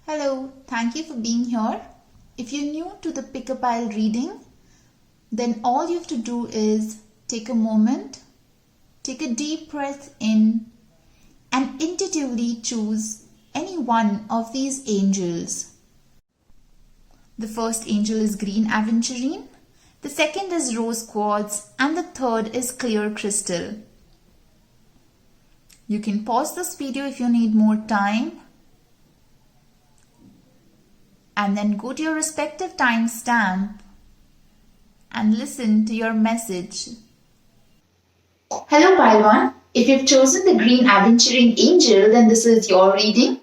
Hello, thank you for being here. If you're new to the Pick a Pile reading, then all you have to do is take a moment, take a deep breath in, and intuitively choose any one of these angels. The first angel is green Aventurine, the second is rose quartz, and the third is clear crystal. You can pause this video if you need more time, and then go to your respective timestamp and listen to your message. Hello Pile 1, if you've chosen the green Aventurine angel, then this is your reading.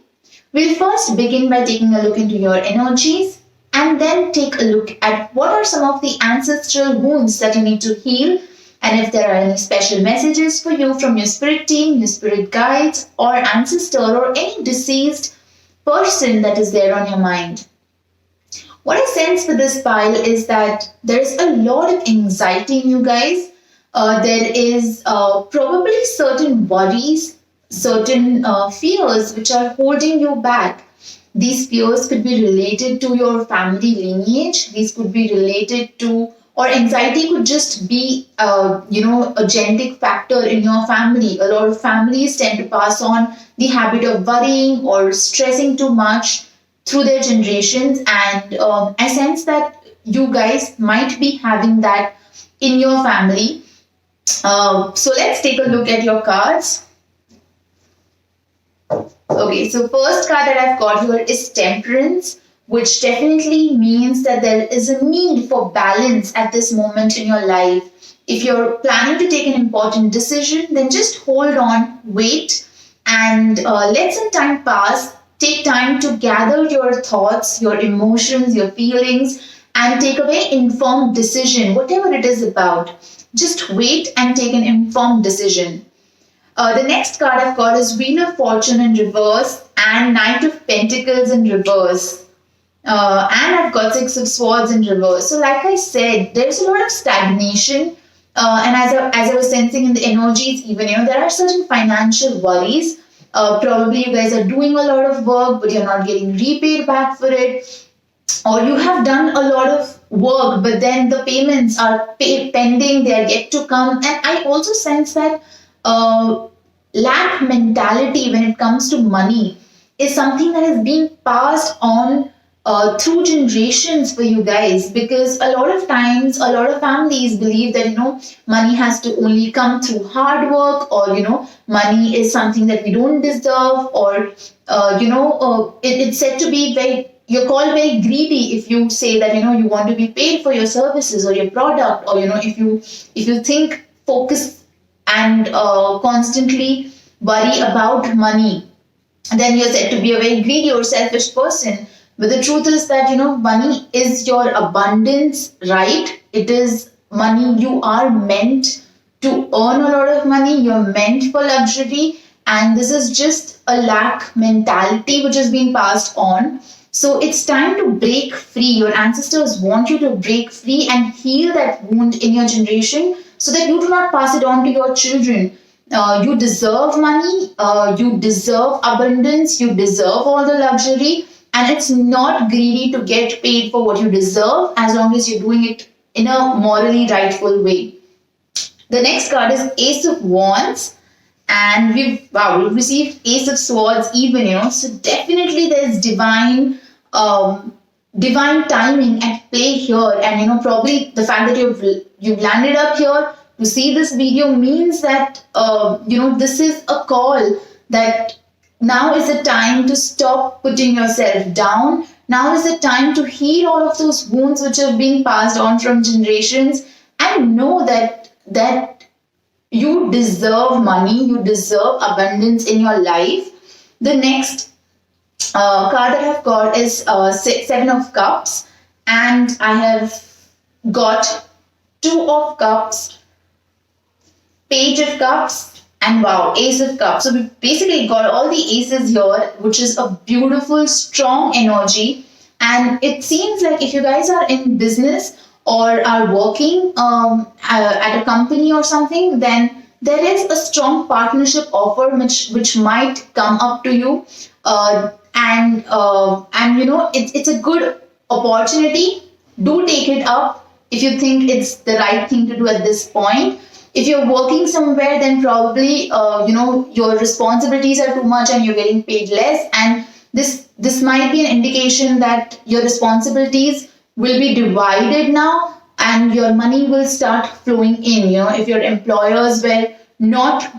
We'll first begin by taking a look into your energies and then take a look at what are some of the ancestral wounds that you need to heal, and if there are any special messages for you from your spirit team, your spirit guides or ancestor or any deceased person that is there on your mind. What I sense for this pile is that there's a lot of anxiety in you guys. There is probably certain worries, certain fears which are holding you back. These fears could be related to your family lineage. These could be related to, or anxiety could just be, a genetic factor in your family. A lot of families tend to pass on the habit of worrying or stressing too much through their generations, and I sense that you guys might be having that in your family. So let's take a look at your cards. Okay, so first card that I've got here is Temperance, which definitely means that there is a need for balance at this moment in your life. If you're planning to take an important decision, then just hold on, wait, and let some time pass. Take time to gather your thoughts, your emotions, your feelings, and take a very informed decision, whatever it is about. Just wait and take an informed decision. The next card I've got is Wheel of Fortune in reverse and Knight of Pentacles in reverse. And I've got Six of Swords in reverse. So like I said, there's a lot of stagnation. And as I was sensing in the energies, even, there are certain financial worries. Probably you guys are doing a lot of work, but you're not getting repaid back for it. Or you have done a lot of work, but then the payments are pending, they are yet to come. And I also sense that lack mentality when it comes to money is something that is being passed on through generations for you guys, because a lot of times a lot of families believe that money has to only come through hard work, or money is something that we don't deserve, or it's said to be you're called very greedy if you say that you want to be paid for your services or your product, or if you think, focus and constantly worry about money, then you're said to be a very greedy or selfish person. But the truth is that, money is your abundance, right? It is money. You are meant to earn a lot of money. You're meant for luxury. And this is just a lack mentality which has been passed on. So it's time to break free. Your ancestors want you to break free and heal that wound in your generation so that you do not pass it on to your children. You deserve money. You deserve abundance. You deserve all the luxury. And it's not greedy to get paid for what you deserve, as long as you're doing it in a morally rightful way. The next card is Ace of Wands. And we've received Ace of Swords even, So definitely there's divine timing at play here. And, probably the fact that you've landed up here to see this video means that, this is a call that now is the time to stop putting yourself down. Now is the time to heal all of those wounds which have been passed on from generations, and know that you deserve money, you deserve abundance in your life. The next card that I've got is Seven of Cups, and I have got Two of Cups, Page of Cups, and Ace of Cups. So we basically got all the aces here, which is a beautiful, strong energy. And it seems like if you guys are in business or are working at a company or something, then there is a strong partnership offer which might come up to you. and it's a good opportunity. Do take it up if you think it's the right thing to do at this point. If you're working somewhere, then probably your responsibilities are too much and you're getting paid less, and this might be an indication that your responsibilities will be divided now and your money will start flowing in. If your employers were not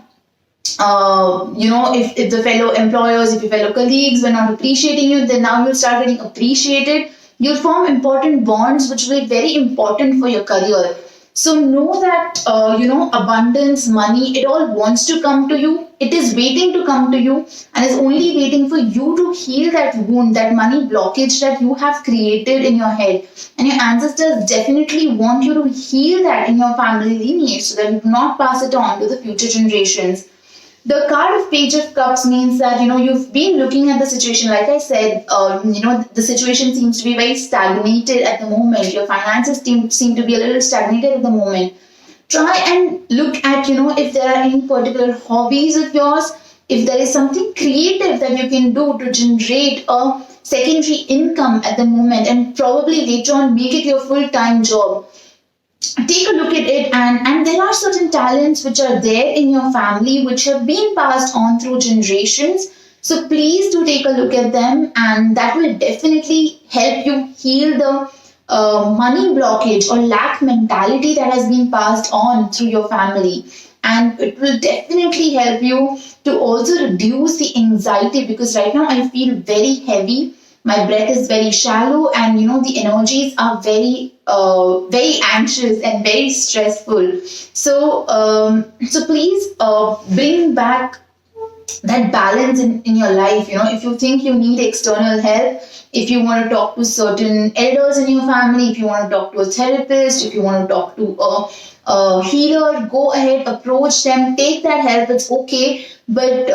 if the fellow employers, if your fellow colleagues were not appreciating you, then now you'll start getting appreciated. You'll form important bonds, which will be very important for your career. So know that, abundance, money, it all wants to come to you. It is waiting to come to you and is only waiting for you to heal that wound, that money blockage that you have created in your head. And your ancestors definitely want you to heal that in your family lineage so that you do not pass it on to the future generations. The card of Page of Cups means that, you've been looking at the situation. Like I said, the situation seems to be very stagnated at the moment. Your finances seem to be a little stagnated at the moment. Try and look at, if there are any particular hobbies of yours, if there is something creative that you can do to generate a secondary income at the moment, and probably later on make it your full-time job. Take a look at it, and there are certain talents which are there in your family which have been passed on through generations. So please do take a look at them, and that will definitely help you heal the money blockage or lack mentality that has been passed on through your family. And it will definitely help you to also reduce the anxiety, because right now I feel very heavy. My breath is very shallow, and the energies are very very anxious and very stressful. So please bring back that balance in your life. If you think you need external help, if you want to talk to certain elders in your family, if you want to talk to a therapist, if you want to talk to a healer, go ahead, approach them, take that help. It's okay. But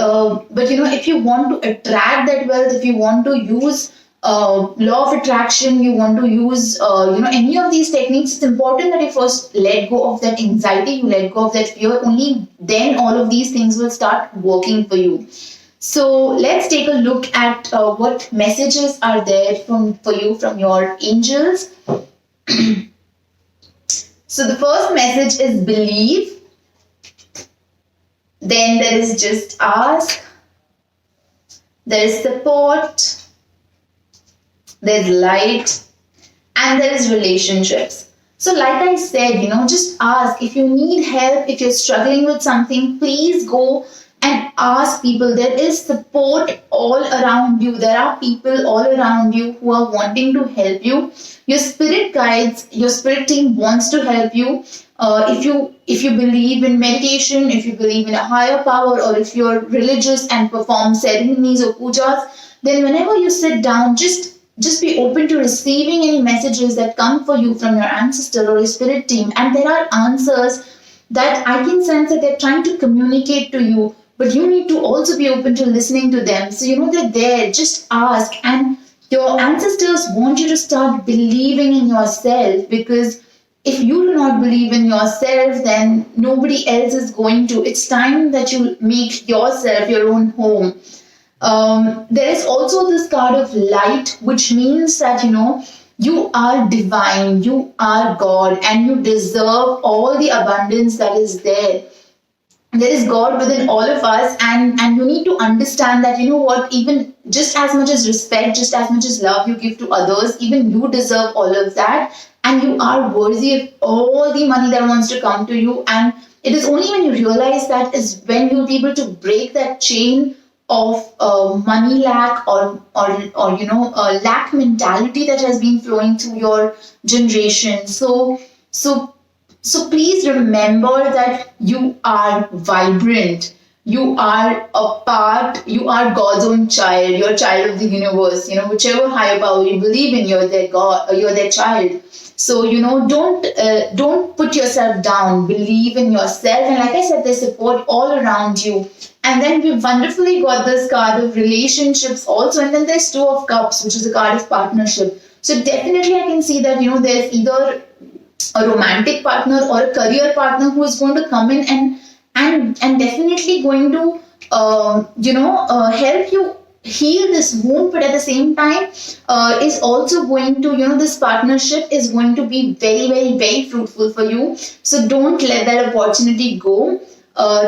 if you want to attract that wealth, if you want to use law of attraction, you want to use any of these techniques, it's important that you first let go of that anxiety, you let go of that fear. Only then all of these things will start working for you. So let's take a look at what messages are there for you from your angels. So the first message is believe. Then there is just ask. There is support. There's light, and there is relationships. So like I said, just ask. If you need help, if you're struggling with something, please go and ask people. There is support all around you. There are people all around you who are wanting to help you. Your spirit guides, your spirit team wants to help you. If you believe in meditation, if you believe in a higher power, or if you're religious and perform ceremonies or pujas, then whenever you sit down, just be open to receiving any messages that come for you from your ancestor or your spirit team. And there are answers that I can sense that they're trying to communicate to you, but you need to also be open to listening to them. So they're there. Just ask. And your ancestors want you to start believing in yourself, because if you do not believe in yourself, then nobody else is going to. It's time that you make yourself your own home. There is also this card of light, which means that you are divine, you are God, and you deserve all the abundance that is there. There is God within all of us, and you need to understand that even just as much as respect, just as much as love you give to others, even you deserve all of that, and you are worthy of all the money that wants to come to you. And it is only when you realize that is when you'll be able to break that chain of money lack or lack mentality that has been flowing through your generation. So please remember that you are vibrant. You are you are God's own child. You're a child of the universe. Whichever higher power you believe in, you're their God, or you're their child. So don't put yourself down. Believe in yourself, and like I said, there's support all around you. And then we've wonderfully got this card of relationships also, and then there's Two of Cups, which is a card of partnership. So definitely I can see that there's either a romantic partner or a career partner who is going to come in and definitely going to help you heal this wound, but at the same time is also going to, this partnership is going to be very, very, very fruitful for you. So don't let that opportunity go.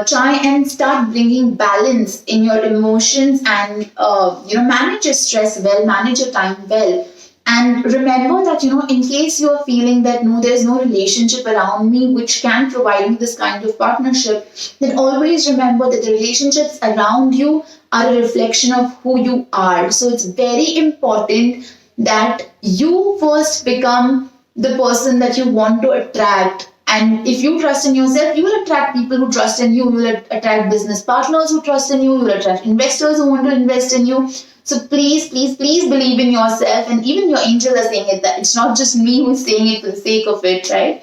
Try and start bringing balance in your emotions, and manage your stress well, manage your time well. And remember that, in case you're feeling that no, there's no relationship around me which can provide me this kind of partnership, then always remember that the relationships around you are a reflection of who you are. So it's very important that you first become the person that you want to attract. And if you trust in yourself, you will attract people who trust in you. You will attract business partners who trust in you. You will attract investors who want to invest in you. So please, please, please believe in yourself. And even your angels are saying it, that it's not just me who's saying it for the sake of it, right?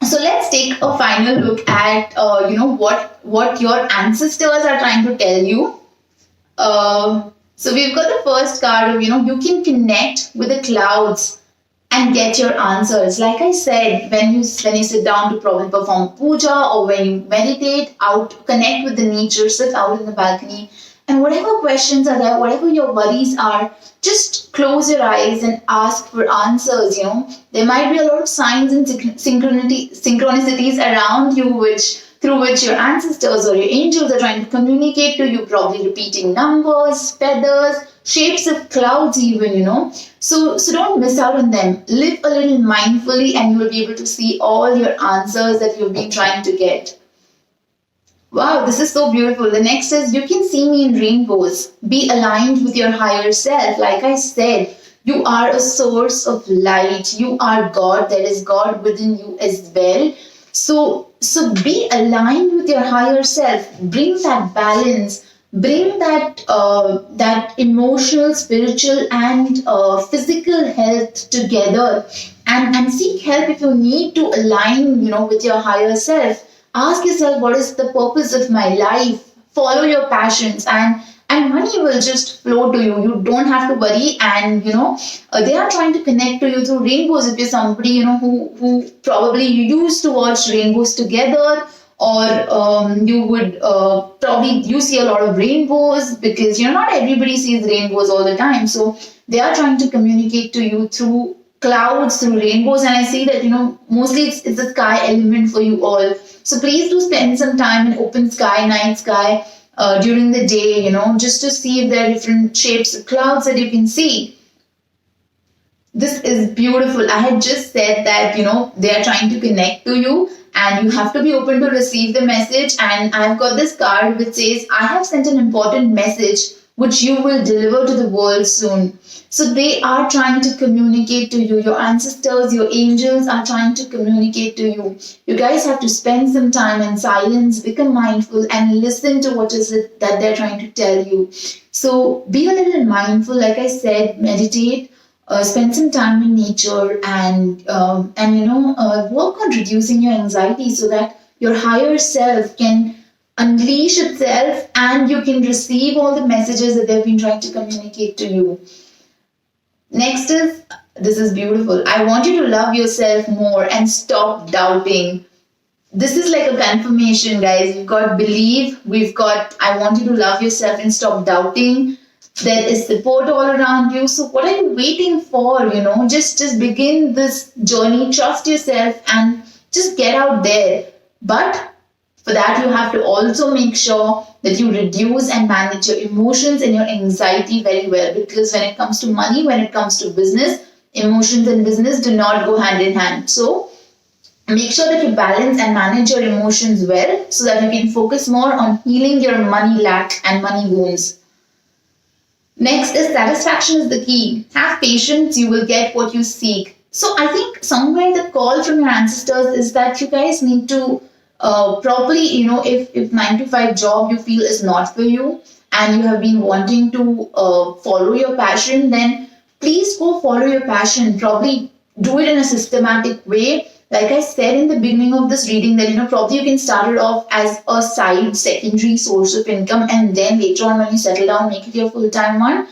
So let's take a final look at, what your ancestors are trying to tell you. So we've got the first card of, you can connect with the clouds and get your answers. Like I said, when you sit down to probably perform puja, or when you meditate, connect with the nature, sit out in the balcony, and whatever questions are there, whatever your worries are, just close your eyes and ask for answers. There might be a lot of signs and synchronicities around you, through which your ancestors or your angels are trying to communicate to you, probably repeating numbers, feathers, shapes of clouds even, So don't miss out on them. Live a little mindfully and you will be able to see all your answers that you've been trying to get. Wow, this is so beautiful. The next is, you can see me in rainbows. Be aligned with your higher self. Like I said, you are a source of light. You are God. There is God within you as well. So be aligned with your higher self. Bring that balance. Bring that emotional, spiritual, and physical health together, and seek help if you need to align, with your higher self. Ask yourself, what is the purpose of my life? Follow your passions, and money will just flow to you. You don't have to worry. And they are trying to connect to you through rainbows. If you're somebody who probably you used to watch rainbows together, or you would you see a lot of rainbows, because not everybody sees rainbows all the time. So they are trying to communicate to you through clouds, through rainbows. And I see that mostly it's the sky element for you all. So please do spend some time in open sky, night sky, during the day, just to see if there are different shapes of clouds that you can see. This is beautiful. I had just said that they are trying to connect to you, and you have to be open to receive the message. And I've got this card which says, I have sent an important message which you will deliver to the world soon. So they are trying to communicate to you. Your ancestors, your angels are trying to communicate to you. You guys have to spend some time in silence, become mindful, and listen to what is it that they're trying to tell you. So be a little mindful. Like I said, meditate. Spend some time in nature, and work on reducing your anxiety so that your higher self can unleash itself and you can receive all the messages that they've been trying to communicate to you. Next is, this is beautiful. I want you to love yourself more and stop doubting. This is like a confirmation, guys. We've got believe, we've got I want you to love yourself and stop doubting. There is support all around you. So what are you waiting for? Just begin this journey. Trust yourself and just get out there. But for that, you have to also make sure that you reduce and manage your emotions and your anxiety very well. Because when it comes to money, when it comes to business, emotions and business do not go hand in hand. So make sure that you balance and manage your emotions well so that you can focus more on healing your money lack and money wounds. Next is satisfaction is the key. Have patience, you will get what you seek. So I think somewhere the call from your ancestors is that you guys need to properly, if 9 to 5 job you feel is not for you and you have been wanting to follow your passion, then please go follow your passion. Probably do it in a systematic way. Like I said in the beginning of this reading that, probably you can start it off as a side secondary source of income, and then later on when you settle down, make it your full-time one.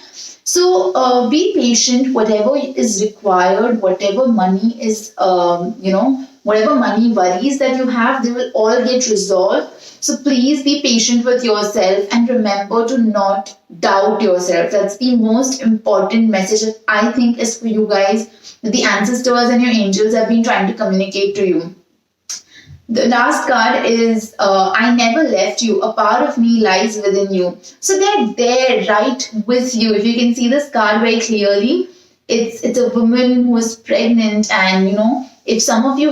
So be patient, whatever is required, whatever money is, whatever money worries that you have, they will all get resolved. So please be patient with yourself and remember to not doubt yourself. That's the most important message that I think is for you guys, that the ancestors and your angels have been trying to communicate to you. The last card is I never left you. A part of me lies within you. So they're there right with you. If you can see this card very clearly, it's a woman who is pregnant, and if some of you,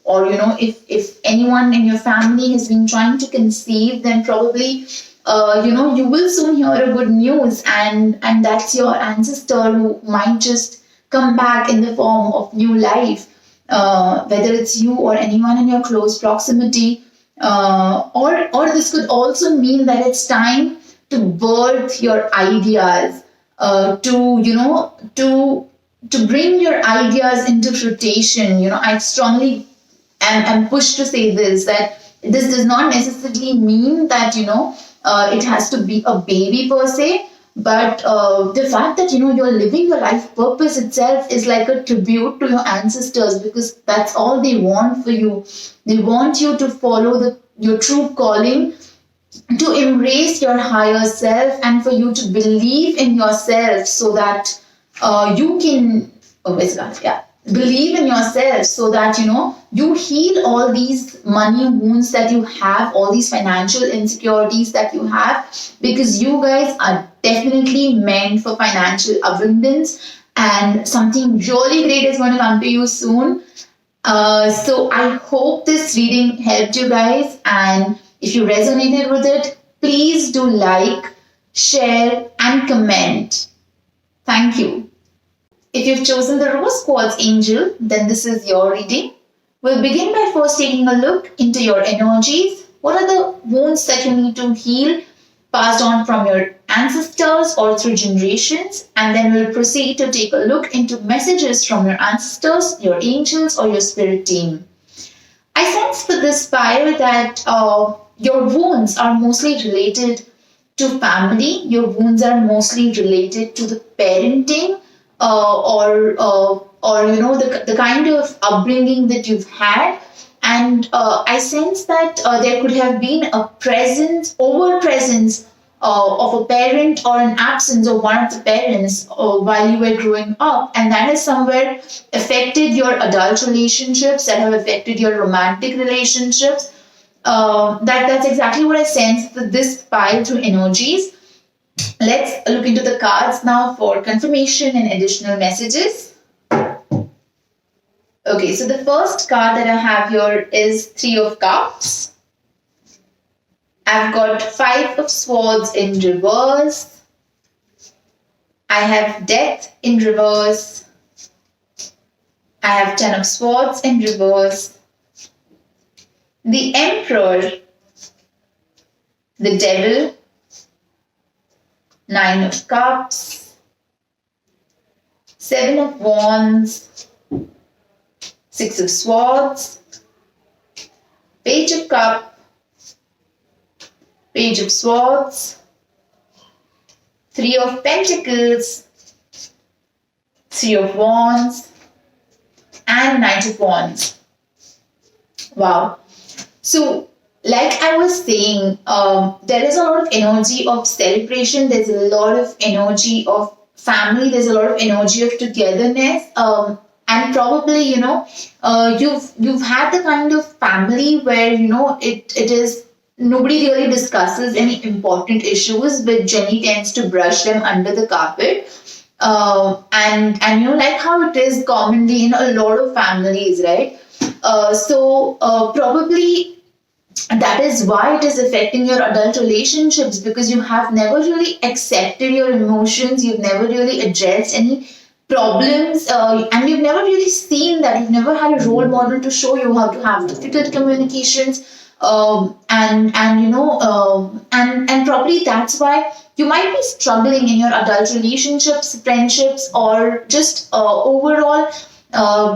or if anyone in your family has been trying to conceive, then probably you will soon hear a good news, and that's your ancestor who might just come back in the form of new life. Whether it's you or anyone in your close proximity, or this could also mean that it's time to birth your ideas, to bring your ideas into fruition. I strongly am pushed to say this, that this does not necessarily mean that it has to be a baby per se. But the fact that you're living your life purpose itself is like a tribute to your ancestors, because that's all they want for you. They want you to follow your true calling, to embrace your higher self, and for you to believe in yourself so that you can believe in yourself so that you heal all these money wounds that you have, all these financial insecurities that you have, because you guys are definitely meant for financial abundance, and something really great is going to come to you soon. So I hope this reading helped you guys, and if you resonated with it, please do like, share and comment. Thank you. If you've chosen the Rose Quartz Angel, then this is your reading. We'll begin by first taking a look into your energies. What are the wounds that you need to heal, passed on from your ancestors or through generations? And then we'll proceed to take a look into messages from your ancestors, your angels, or your spirit team. I sense for this pile that your wounds are mostly related to family. Your wounds are mostly related to the parenting, or the kind of upbringing that you've had. And I sense that there could have been a over presence of a parent, or an absence of one of the parents while you were growing up, and that has somewhere affected your adult relationships, that have affected your romantic relationships. That's exactly what I sense with this pile through energies. Let's look into the cards now for confirmation and additional messages. Okay, so the first card that I have here is Three of Cups. I've got Five of Swords in reverse. I have Death in reverse. I have Ten of Swords in reverse. The Emperor. The Devil. Nine of Cups. Seven of Wands. Six of Swords. Page of Cups. Page of Swords. Three of Pentacles. Three of Wands. And Knight of Wands. Wow. So, like I was saying, there is a lot of energy of celebration. There's a lot of energy of family. There's a lot of energy of togetherness. And probably, you've had the kind of family where, it is, nobody really discusses any important issues, but Jenny tends to brush them under the carpet. And like how it is commonly in a lot of families, right? So probably that is why it is affecting your adult relationships, because you have never really accepted your emotions, you've never really addressed any problems, and you've never really seen that, you've never had a role model to show you how to have difficult communications, and probably that's why you might be struggling in your adult relationships, friendships, or just overall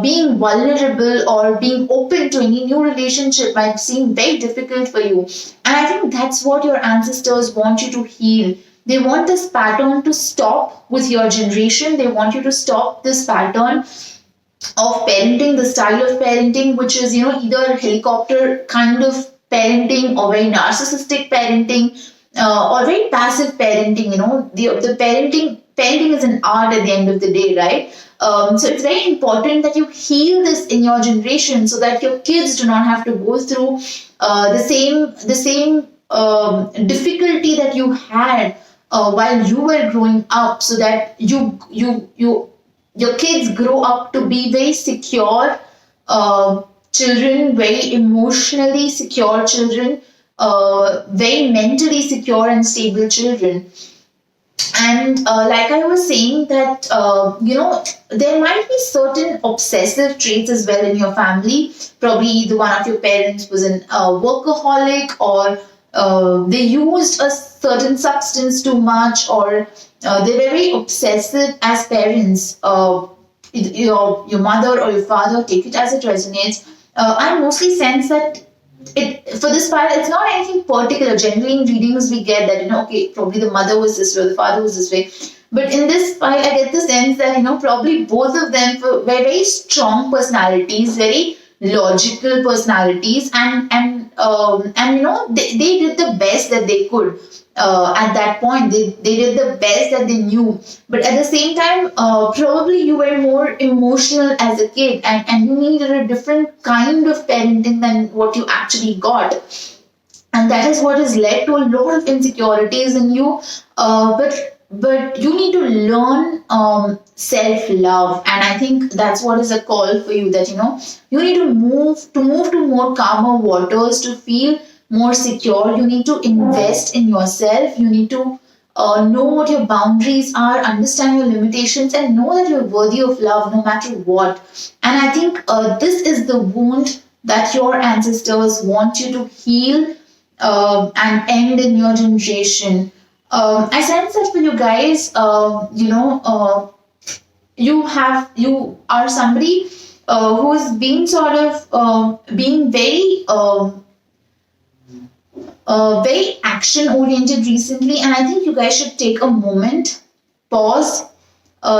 being vulnerable or being open to any new relationship might seem very difficult for you. And I think that's what your ancestors want you to heal. They want this pattern to stop with your generation. They want you to stop this pattern parenting, the style of parenting, which is, either helicopter kind of parenting or very narcissistic parenting, or very passive parenting. The parenting is an art at the end of the day, right? So it's very important that you heal this in your generation so that your kids do not have to go through the same difficulty that you had while you were growing up, so that your kids grow up to be very secure children, very emotionally secure children, very mentally secure and stable children. And like I was saying, that there might be certain obsessive traits as well in your family. Probably either one of your parents was an workaholic, or they used a certain substance too much, or they were very obsessive as parents. Your mother or your father, take it as it resonates. I mostly sense that for this file, it's not anything particular. Generally, in readings, we get that, okay, probably the mother was this way, or the father was this way. But in this file, I get the sense that, probably both of them were very strong personalities, very logical personalities, and they did the best that they could. At that point, they did the best that they knew. But at the same time, probably you were more emotional as a kid, and you needed a different kind of parenting than what you actually got. And that is what has led to a lot of insecurities in you. But you need to learn self-love, and I think that's what is a call for you, that you need to move to more calmer waters to feel more secure. You need to invest in yourself. You need to know what your boundaries are, understand your limitations, and know that you're worthy of love no matter what. And I think this is the wound that your ancestors want you to heal and end in your generation. I sense that for you guys, you are somebody who's been sort of being very action oriented recently, and I think you guys should take a moment, pause,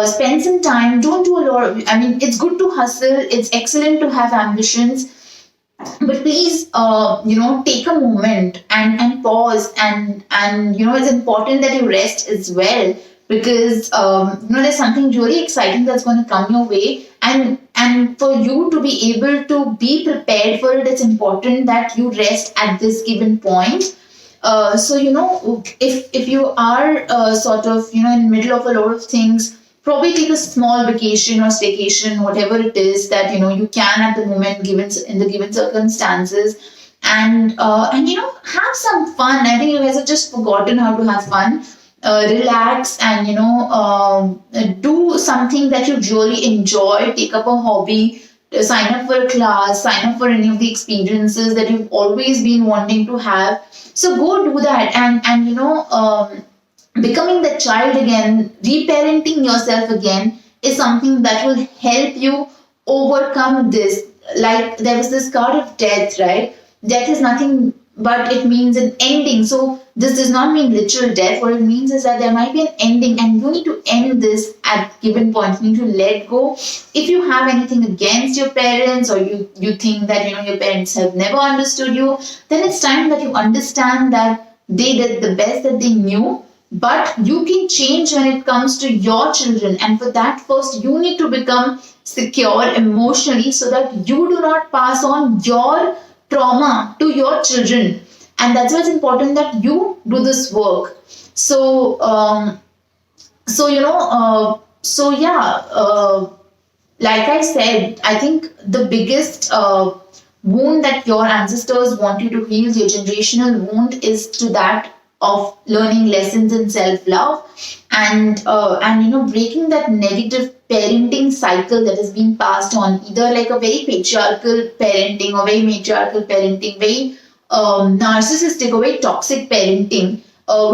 spend some time. Don't do a lot of. I mean, it's good to hustle. It's excellent to have ambitions, but please, take a moment and pause, and it's important that you rest as well, because there's something really exciting that's going to come your way, and for you to be able to be prepared for it, it's important that you rest at this given point. So if you are sort of in the middle of a lot of things, probably take a small vacation or staycation, whatever it is that you can at the moment, given in the given circumstances, and have some fun. I think you guys have just forgotten how to have fun. Relax, and do something that you really enjoy. Take up a hobby, sign up for a class, sign up for any of the experiences that you've always been wanting to have. So go do that, and becoming the child again, reparenting yourself again, is something that will help you overcome this. Like, there was this card of death, right? Death is nothing but it means an ending. So this does not mean literal death. What it means is that there might be an ending, and you need to end this at given point. You need to let go. If you have anything against your parents, or you think that your parents have never understood you, then it's time that you understand that they did the best that they knew. But you can change when it comes to your children, and for that, first you need to become secure emotionally, so that you do not pass on your trauma to your children. And that's why it's important that you do this work. So like I said, I think the biggest wound that your ancestors want you to heal, your generational wound, is to that of learning lessons in self-love, and breaking that negative parenting cycle that has been passed on, either like a very patriarchal parenting, or very matriarchal parenting, very narcissistic or very toxic parenting,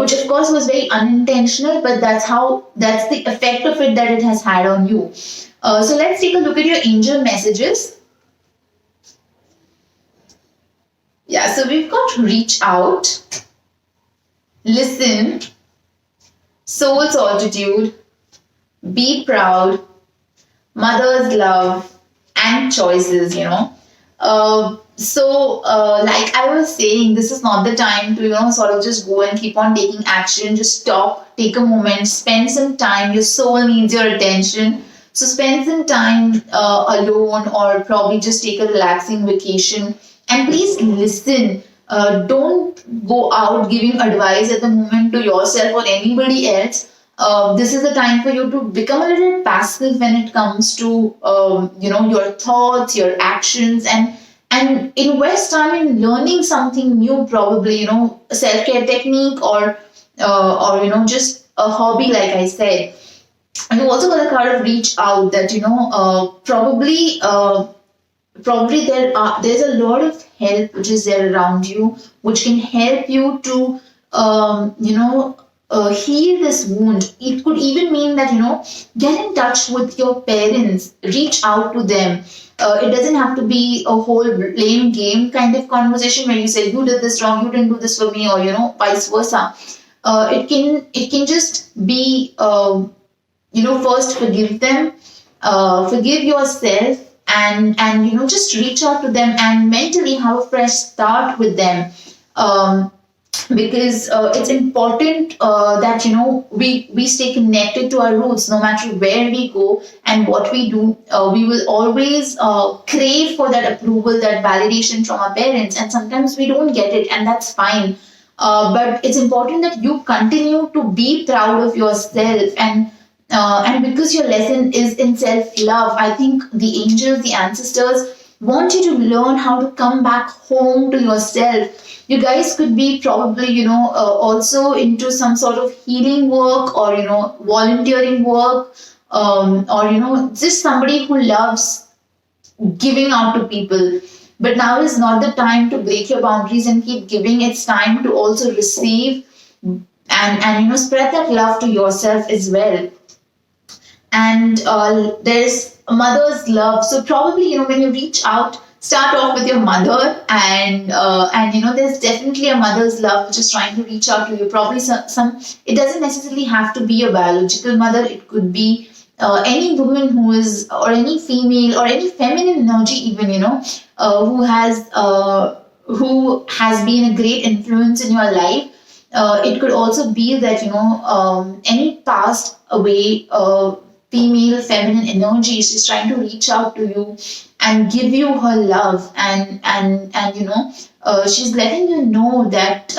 which of course was very unintentional, but that's the effect of it that it has had on you. So let's take a look at your angel messages. Yeah, so we've got reach out, listen, soul solitude, be proud, mother's love, and choices, like I was saying, this is not the time to, sort of just go and keep on taking action. Just stop, take a moment, spend some time. Your soul needs your attention. So spend some time alone, or probably just take a relaxing vacation. And please listen. Don't go out giving advice at the moment to yourself or anybody else. This is the time for you to become a little passive when it comes to your thoughts, your actions, and invest time in learning something new. Probably a self care technique, or just a hobby, like I said. And you also got to kind of reach out. That probably there's a lot of help which is there around you, which can help you to heal this wound. It could even mean that get in touch with your parents, reach out to them. It doesn't have to be a whole blame game kind of conversation where you say you did this wrong, you didn't do this for me, or vice versa. It can just be first forgive them, forgive yourself, and just reach out to them and mentally have a fresh start with them. Because it's important that we stay connected to our roots. No matter where we go and what we do, we will always crave for that approval, that validation from our parents, and sometimes we don't get it, and that's fine. But it's important that you continue to be proud of yourself, and because your lesson is in self-love, I think the angels, the ancestors, want you to learn how to come back home to yourself. You guys could be probably, also into some sort of healing work, or, volunteering work, or, just somebody who loves giving out to people. But now is not the time to break your boundaries and keep giving. It's time to also receive and spread that love to yourself as well. And there's a mother's love. So probably, when you reach out, start off with your mother, and there's definitely a mother's love which is trying to reach out to you. Probably some it doesn't necessarily have to be a biological mother. It could be any woman who is, or any female, or any feminine energy even, who has been a great influence in your life. It could also be that any passed away female feminine energy, she's trying to reach out to you and give you her love, and she's letting you know that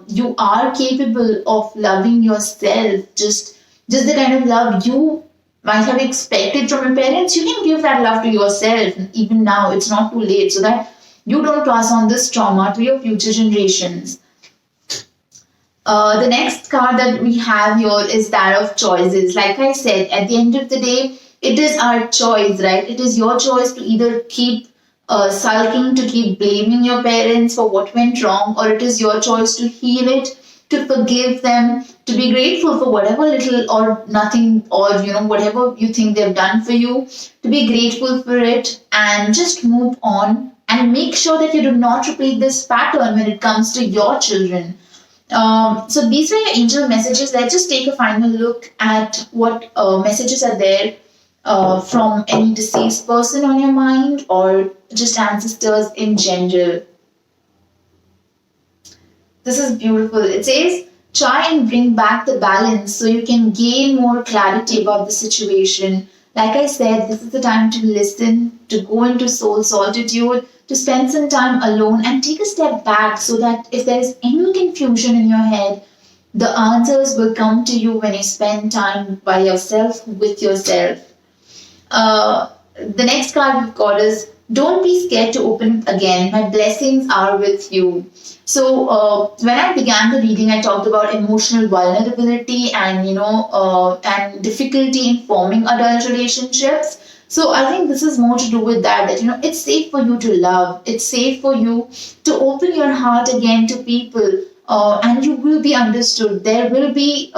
you are capable of loving yourself. Just the kind of love you might have expected from your parents, you can give that love to yourself even now. It's not too late, so that you don't pass on this trauma to your future generations. The next card that we have here is that of choices. Like I said, at the end of the day, it is our choice, right? It is your choice to either keep sulking, to keep blaming your parents for what went wrong, or it is your choice to heal it, to forgive them, to be grateful for whatever little or nothing, or whatever you think they've done for you, to be grateful for it and just move on, and make sure that you do not repeat this pattern when it comes to your children. So these were your angel messages. Let's just take a final look at what messages are there from any deceased person on your mind, or just ancestors in general. This is beautiful. It says, try and bring back the balance so you can gain more clarity about the situation. Like I said, this is the time to listen, to go into soul solitude, to spend some time alone and take a step back, so that if there is any confusion in your head, the answers will come to you when you spend time by yourself, with yourself. The next card we've got is, don't be scared to open up again. My blessings are with you. So when I began the reading, I talked about emotional vulnerability and and difficulty in forming adult relationships. So I think this is more to do with that it's safe for you to love. It's safe for you to open your heart again to people, and you will be understood. There will be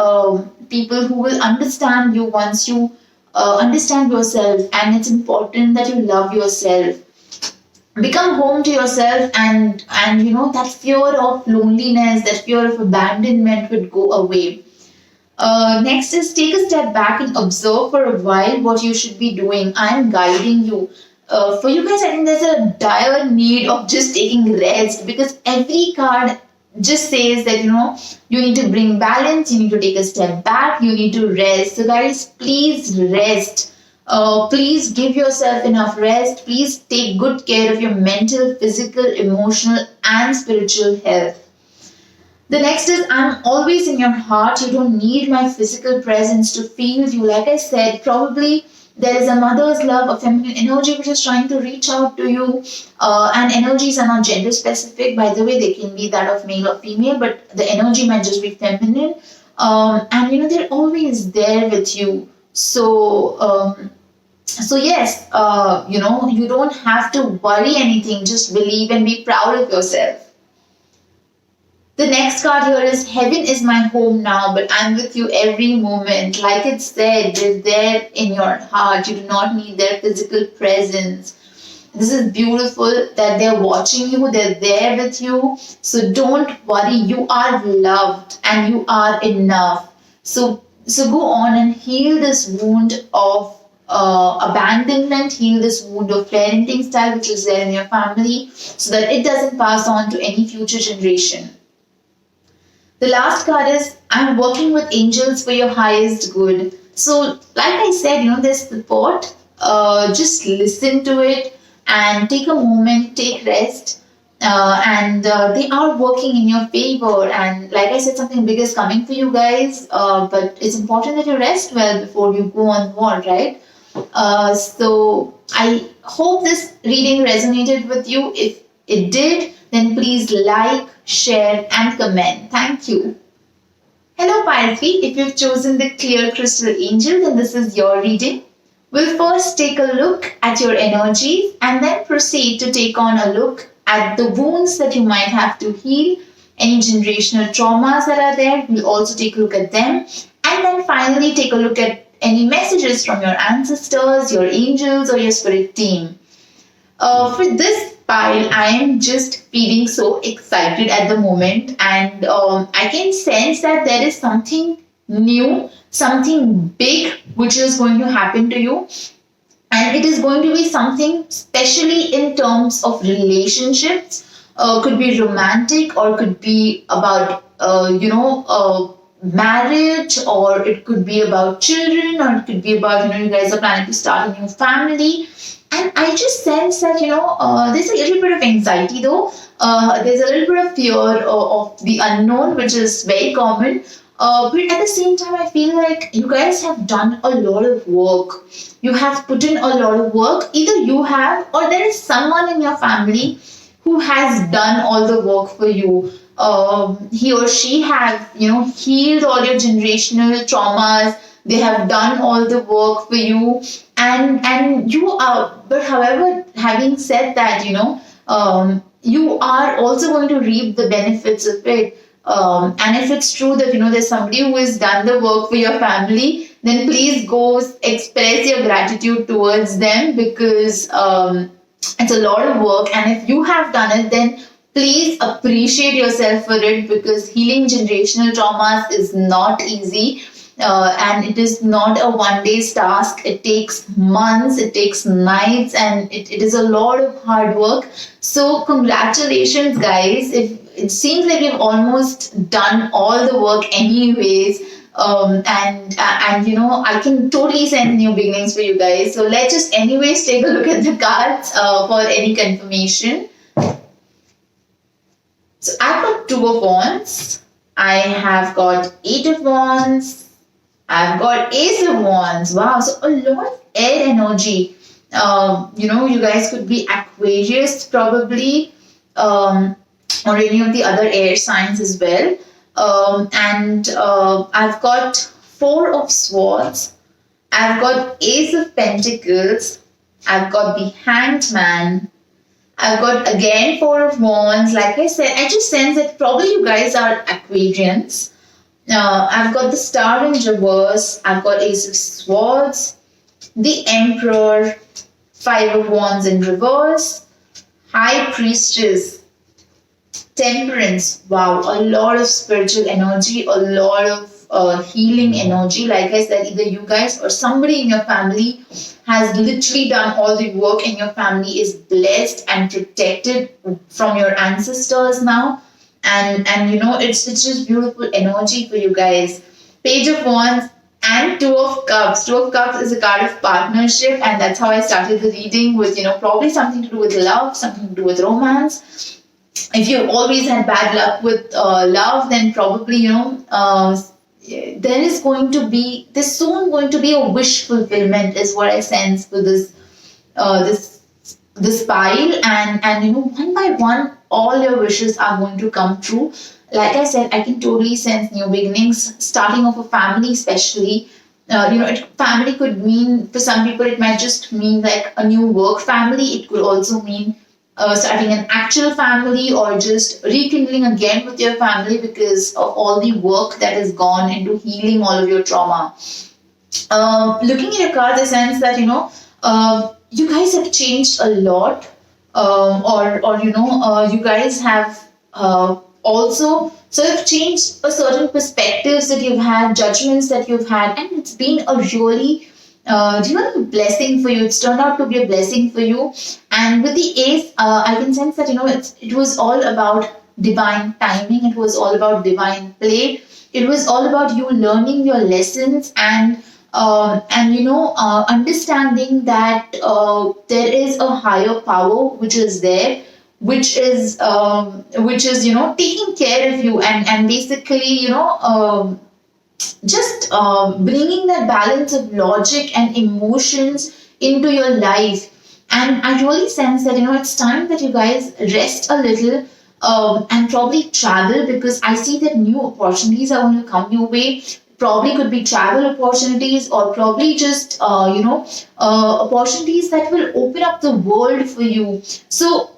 people who will understand you once you understand yourself, and it's important that you love yourself. Become home to yourself, and that fear of loneliness, that fear of abandonment would go away. Next is, take a step back and observe for a while what you should be doing. I am guiding you. for you guys, I think there's a dire need of just taking rest, because every card just says that, you need to bring balance, you need to take a step back, you need to rest. So guys, please rest. Please give yourself enough rest. Please take good care of your mental, physical, emotional, and spiritual health. The next is, I'm always in your heart. You don't need my physical presence to feel you. Like I said, probably there is a mother's love, a feminine energy which is trying to reach out to you. And energies are not gender specific. By the way, they can be that of male or female, but the energy might just be feminine. And they're always there with you. So yes, you don't have to worry anything. Just believe and be proud of yourself. The next card here is, heaven is my home now, but I'm with you every moment. Like it said, they're there in your heart. You do not need their physical presence. This is beautiful that they're watching you. They're there with you. So don't worry. You are loved and you are enough. So go on and heal this wound of abandonment, heal this wound of parenting style which is there in your family, so that it doesn't pass on to any future generation. The last card is, I'm working with angels for your highest good. So like I said, there's support. Just listen to it and take a moment, take rest. And they are working in your favor. And like I said, something big is coming for you guys. But it's important that you rest well before you go on war, right? So I hope this reading resonated with you. If it did, then please like, share and comment. Thank you. Hello Pisces, if you've chosen the clear crystal angel, then this is your reading. We'll first take a look at your energies and then proceed to take on a look at the wounds that you might have to heal, any generational traumas that are there. We'll also take a look at them, and then finally take a look at any messages from your ancestors, your angels or your spirit team. For this pile, I am just feeling so excited at the moment, and I can sense that there is something new, something big which is going to happen to you, and it is going to be something especially in terms of relationships. Could be romantic, or could be about marriage, or it could be about children, or it could be about you guys are planning to start a new family. And I just sense that there's a little bit of anxiety though. There's a little bit of fear of the unknown, which is very common. But at the same time, I feel like you guys have done a lot of work. You have put in a lot of work. Either you have, or there is someone in your family who has done all the work for you. He or she have healed all your generational traumas. They have done all the work for you, and you are. But however, having said that, you are also going to reap the benefits of it. And if it's true that there's somebody who has done the work for your family, then please go express your gratitude towards them, because it's a lot of work. And if you have done it, then please appreciate yourself for it, because healing generational traumas is not easy. And it is not a one-day task. It takes months, it takes nights, and it is a lot of hard work. So congratulations, guys. It seems like you've almost done all the work anyways. And I can totally sense new beginnings for you guys. So let's just anyways take a look at the cards for any confirmation. So I've got 2 of Wands. I have got 8 of Wands. I've got Ace of Wands. Wow, so a lot of air energy. You guys could be Aquarius probably, or any of the other air signs as well. And I've got 4 of Swords. I've got Ace of Pentacles. I've got the Hanged Man. I've got again 4 of Wands. Like I said, I just sense that probably you guys are Aquarians. I've got the Star in reverse. I've got Ace of Swords, the Emperor, 5 of Wands in reverse, High Priestess, Temperance. Wow, a lot of spiritual energy, a lot of healing energy. Like I said, either you guys or somebody in your family has literally done all the work, and your family is blessed and protected from your ancestors now. And it's just beautiful energy for you guys. Page of Wands and Two of Cups. Two of Cups is a card of partnership, and that's how I started the reading, with probably something to do with love, something to do with romance. If you've always had bad luck with love, then probably there's soon going to be a wish fulfillment, is what I sense for this pile. And one by one, all your wishes are going to come true. Like I said, I can totally sense new beginnings, starting off a family, especially. Family could mean, for some people, it might just mean like a new work family. It could also mean starting an actual family, or just rekindling again with your family because of all the work that has gone into healing all of your trauma. Looking at your cards, I sense that you guys have changed a lot, you guys have also sort of changed a certain perspectives that you've had, judgments that you've had, and it's been a really blessing for you. It's turned out to be a blessing for you. And with the Ace, I can sense that it was all about divine timing. It was all about divine play. It was all about you learning your lessons, and understanding that there is a higher power which is there, which is taking care of you, and basically just bringing that balance of logic and emotions into your life. And I really sense that it's time that you guys rest a little, and probably travel, because I see that new opportunities are going to come your way. Probably could be travel opportunities, or probably just opportunities that will open up the world for you. So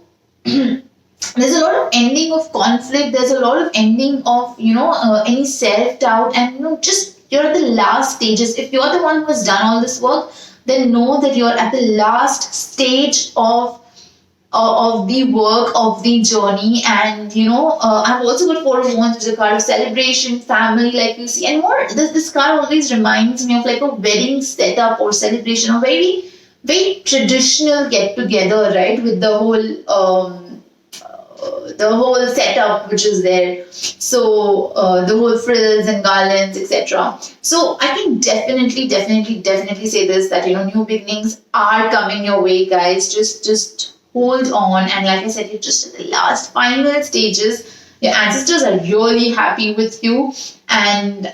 there's a lot of ending of conflict. There's a lot of ending of any self-doubt, and just you're at the last stages. If you're the one who has done all this work, then know that you're at the last stage of the work, of the journey. And I've also got Four of Wands, which is a card of celebration, family, like you see, and more. This card always reminds me of like a wedding setup or celebration, a very very traditional get together, right, with the whole setup which is there. So the whole frills and garlands, etc. So I can definitely say this, that new beginnings are coming your way, guys. Just hold on. And like I said, you're just at the last final stages. Your ancestors are really happy with you, and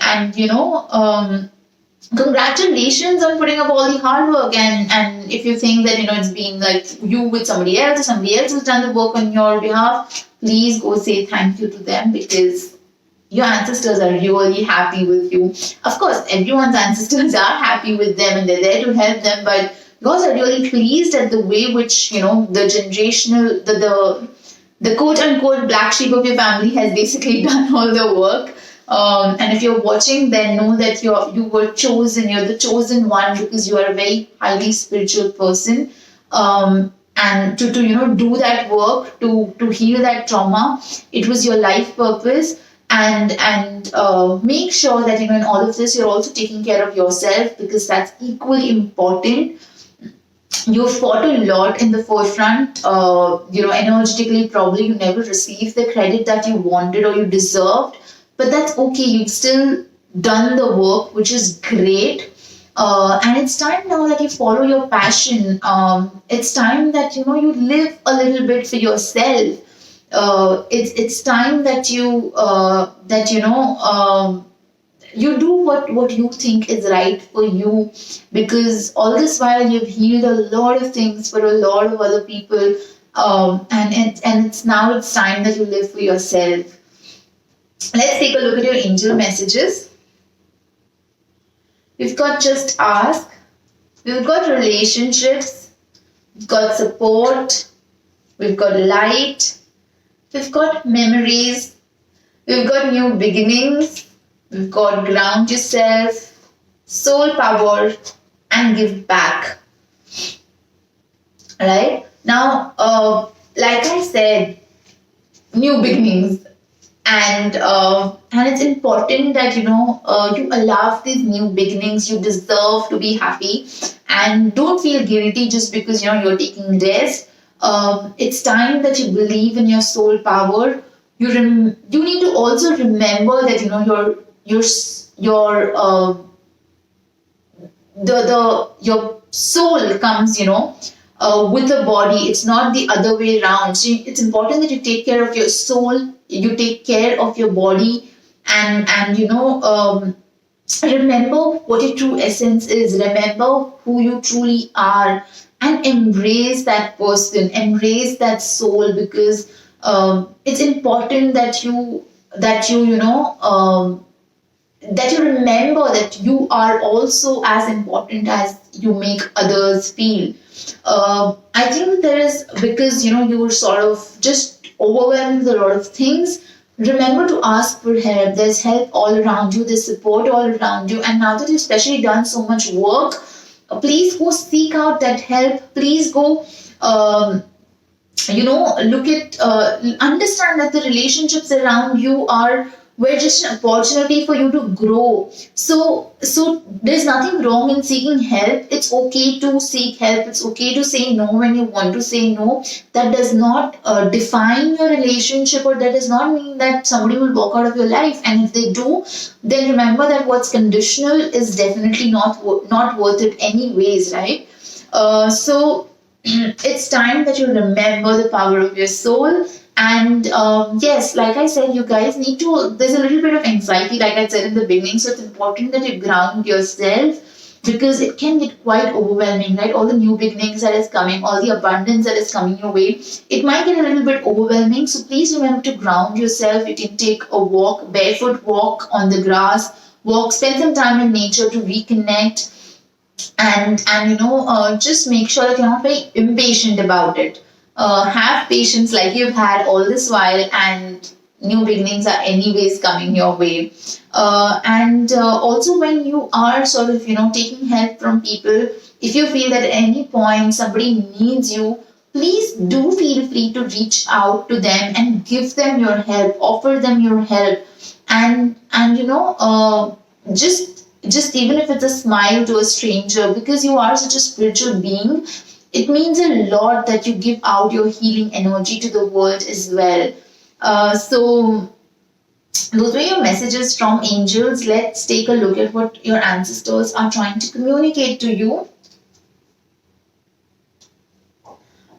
congratulations on putting up all the hard work. And if you think that it's been like you with somebody else, or somebody else has done the work on your behalf, please go say thank you to them, because your ancestors are really happy with you. Of course, everyone's ancestors are happy with them, and they're there to help them, but yours are really pleased at the way which the generational, the quote unquote black sheep of your family has basically done all the work. And if you're watching, then know that you were chosen. You're the chosen one, because you are a very highly spiritual person. And to do that work, to heal that trauma, it was your life purpose. And make sure that in all of this, you're also taking care of yourself, because that's equally important. You fought a lot in the forefront. Energetically, probably you never received the credit that you wanted or you deserved. But that's okay. You've still done the work, which is great. And it's time now that you follow your passion. It's time that you live a little bit for yourself. It's time that you do what you think is right for you, because all this while you've healed a lot of things for a lot of other people. And it's time that you live for yourself. Let's take a look at your angel messages. We've got just ask. We've got relationships. We've got support. We've got light. We've got memories. We've got new beginnings. We've got ground yourself, soul power, and give back. Alright? Now, like I said, new beginnings. And it's important that you allow these new beginnings. You deserve to be happy, and don't feel guilty just because you're taking rest. It's time that you believe in your soul power. You need to also remember that your soul comes with the body. It's not the other way around. So it's important that you take care of your soul, you take care of your body, and remember what your true essence is. Remember who you truly are, and embrace that person, embrace that soul, because it's important that you remember that you are also as important as you make others feel. I think there is, because you were sort of just overwhelmed with a lot of things. Remember to ask for help. There's help all around you. There's support all around you. And now that you've especially done so much work, please go seek out that help. Please go. Look at understand that the relationships around you were just an opportunity for you to grow. So there's nothing wrong in seeking help. It's okay to seek help. It's okay to say no when you want to say no. That does not define your relationship, or that does not mean that somebody will walk out of your life. And if they do, then remember that what's conditional is definitely not worth it anyways, right? So it's time that you remember the power of your soul. And yes, like I said, you guys need to, there's a little bit of anxiety, like I said in the beginning. So it's important that you ground yourself, because it can get quite overwhelming, right? All the new beginnings that is coming, all the abundance that is coming your way, it might get a little bit overwhelming. So please remember to ground yourself. You can take a walk, barefoot walk on the grass, spend some time in nature to reconnect, and just make sure that you're not very impatient about it. Have patience like you've had all this while, and new beginnings are anyways coming your way. And also, when you are sort of taking help from people, if you feel that at any point somebody needs you, please do feel free to reach out to them and give them your help, offer them your help. And just even if it's a smile to a stranger, because you are such a spiritual being, it means a lot that you give out your healing energy to the world as well. So those were your messages from angels. Let's take a look at what your ancestors are trying to communicate to you.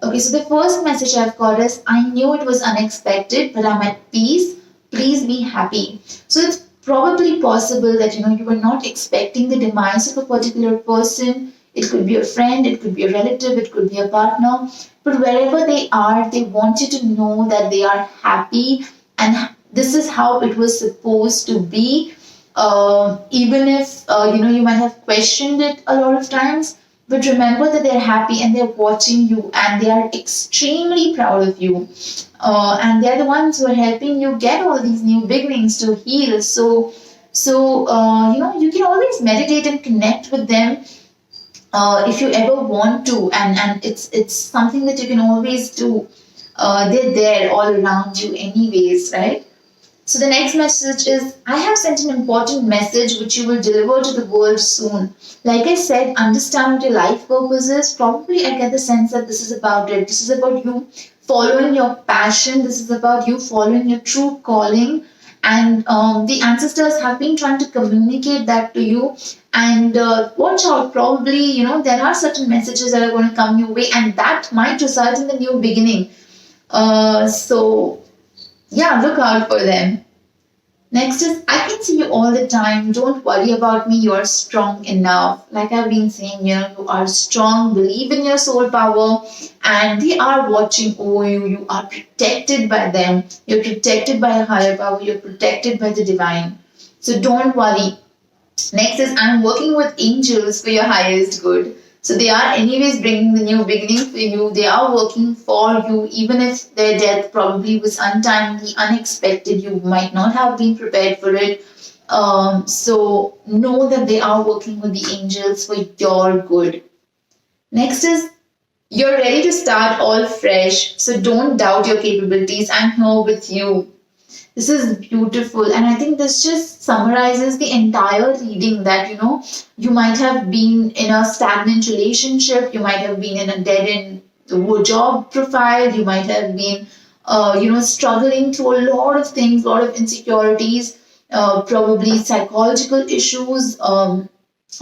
Okay, so the first message I've got is, I knew it was unexpected, but I'm at peace. Please be happy. So it's probably possible that you were not expecting the demise of a particular person. It could be a friend, it could be a relative, it could be a partner. But wherever they are, they want you to know that they are happy, and this is how it was supposed to be. Even if you might have questioned it a lot of times, but remember that they're happy and they're watching you, and they are extremely proud of you. And they're the ones who are helping you get all these new beginnings to heal. So you can always meditate and connect with them if you ever want to, and it's something that you can always do. They're there all around you anyways, right? So the next message is, I have sent an important message which you will deliver to the world soon. Like I said, understand what your life purpose is. Probably I get the sense that this is about it. This is about you following your passion. This is about you following your true calling. And the ancestors have been trying to communicate that to you. And watch out, probably, there are certain messages that are going to come your way, and that might result in the new beginning. So yeah, look out for them. Next is, I can see you all the time. Don't worry about me. You are strong enough. Like I've been saying, you are strong. Believe in your soul power, and they are watching over you. You are protected by them. You're protected by a higher power. You're protected by the divine. So don't worry. Next is, I'm working with angels for your highest good. So they are anyways bringing the new beginning for you. They are working for you, even if their death probably was untimely, unexpected. You might not have been prepared for it. So know that they are working with the angels for your good. Next is, you're ready to start all fresh. So don't doubt your capabilities. I'm here with you. This is beautiful. And I think this just summarizes the entire reading that, you might have been in a stagnant relationship, you might have been in a dead end job profile, you might have been, struggling through a lot of things, a lot of insecurities, probably psychological issues,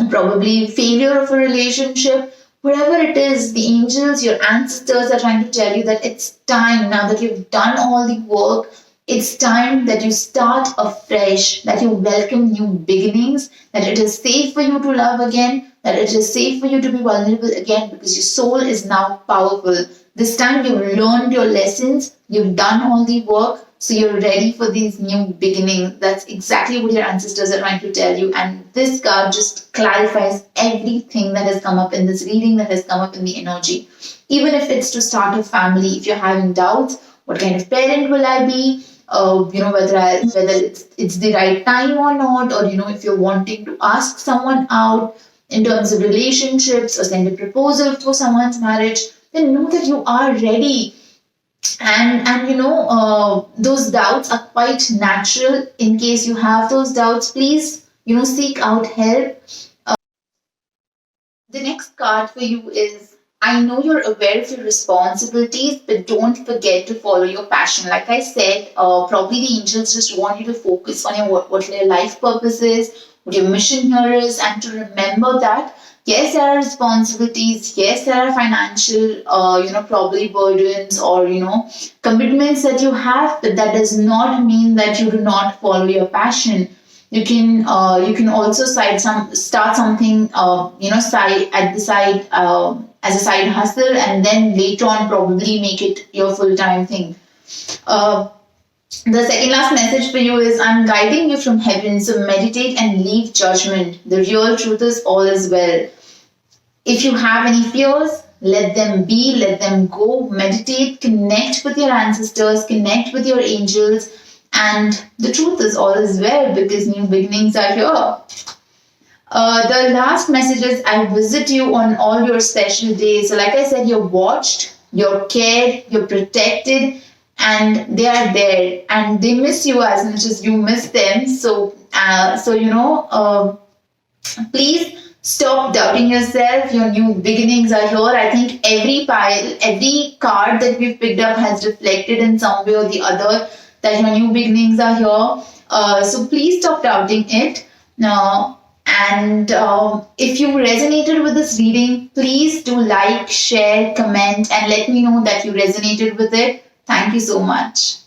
probably failure of a relationship. Whatever it is, the angels, your ancestors are trying to tell you that it's time now that you've done all the work. It's time that you start afresh, that you welcome new beginnings, that it is safe for you to love again, that it is safe for you to be vulnerable again because your soul is now powerful. This time you've learned your lessons, you've done all the work, so you're ready for these new beginnings. That's exactly what your ancestors are trying to tell you. And this card just clarifies everything that has come up in this reading, that has come up in the energy. Even if it's to start a family, if you're having doubts, what kind of parent will I be? Whether it's the right time or not, or if you're wanting to ask someone out in terms of relationships or send a proposal for someone's marriage, then know that you are ready. And those doubts are quite natural. In case you have those doubts, please seek out help. The next card for you is, I know you're aware of your responsibilities, but don't forget to follow your passion. Like I said, probably the angels just want you to focus on what your life purpose is, what your mission here is, and to remember that yes, there are responsibilities, yes, there are financial, probably burdens or commitments that you have, but that does not mean that you do not follow your passion. You can also start something side at the side as a side hustle, and then later on probably make it your full-time thing. The second last message for you is, I'm guiding you from heaven, so meditate and leave judgment. The real truth is all is well. If you have any fears, let them be, let them go. Meditate, connect with your ancestors, connect with your angels, and the truth is all is well because new beginnings are here. The last message is, I visit you on all your special days. So like I said, you're watched, you're cared, you're protected, and they are there, and they miss you as much as you miss them. So please stop doubting yourself. Your new beginnings are here. I think every card that we've picked up has reflected in some way or the other that your new beginnings are here. So please stop doubting it. And if you resonated with this reading, please do like, share, comment, and let me know that you resonated with it. Thank you so much.